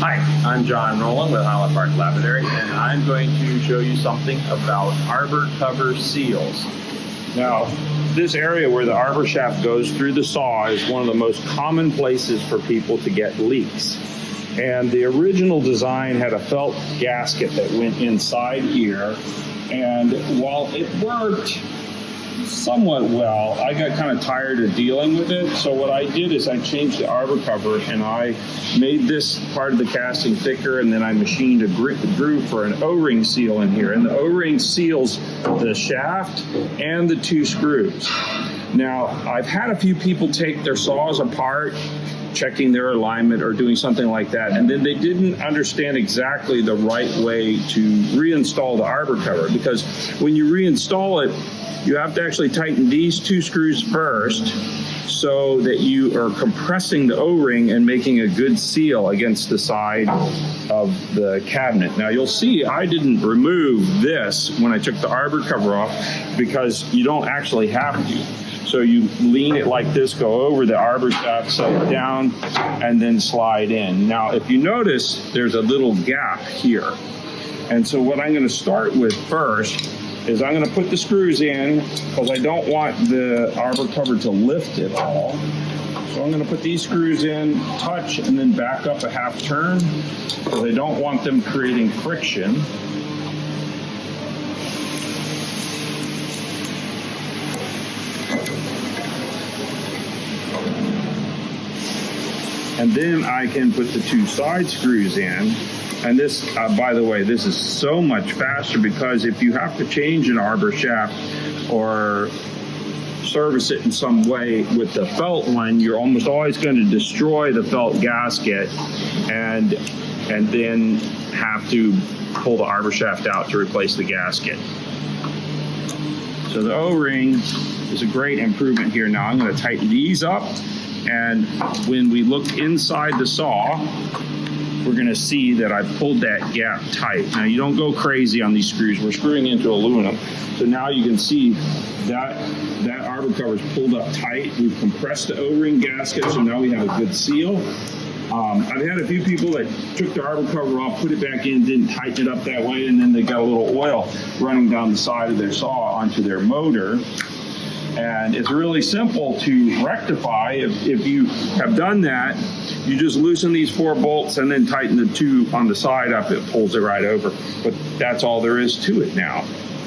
Hi, I'm John Nolan with Highland Park Lapidary, and I'm going to show you something about arbor cover seals. Now, this area where the arbor shaft goes through the saw is one of the most common places for people to get leaks. And the original design had a felt gasket that went inside here, and while it worked somewhat well, I got kind of tired of dealing with it. So what I did is I changed the arbor cover and I made this part of the casting thicker, and then I machined a groove for an O-ring seal in here. And the O-ring seals the shaft and the two screws. Now, I've had a few people take their saws apart, checking their alignment or doing something like that, and then they didn't understand exactly the right way to reinstall the arbor cover, because when you reinstall it, you have to actually tighten these two screws first so that you are compressing the O-ring and making a good seal against the side of the cabinet. Now you'll see I didn't remove this when I took the arbor cover off, because you don't actually have to. So you lean it like this, go over the arbor shaft, set it down, and then slide in. Now if you notice, there's a little gap here. And so what I'm going to start with first is I'm going to put the screws in, because I don't want the arbor cover to lift at all. So I'm going to put these screws in, touch, and then back up a half turn, because I don't want them creating friction. And then I can put the two side screws in. And this, by the way, this is so much faster, because if you have to change an arbor shaft or service it in some way with the felt one, you're almost always going to destroy the felt gasket and then have to pull the arbor shaft out to replace the gasket. So the O-ring is a great improvement here. Now I'm going to tighten these up, and when we look inside the saw, we're going to see that I pulled that gap tight. Now you don't go crazy on these screws. We're screwing into aluminum. So now you can see that arbor cover is pulled up tight. We've compressed the O-ring gasket, so now we have a good seal. I've had a few people that took the arbor cover off, put it back in, didn't tighten it up that way, and then they got a little oil running down the side of their saw onto their motor. And it's really simple to rectify. If you have done that, you just loosen these 4 bolts and then tighten the 2 on the side up. It pulls it right over. But that's all there is to it now.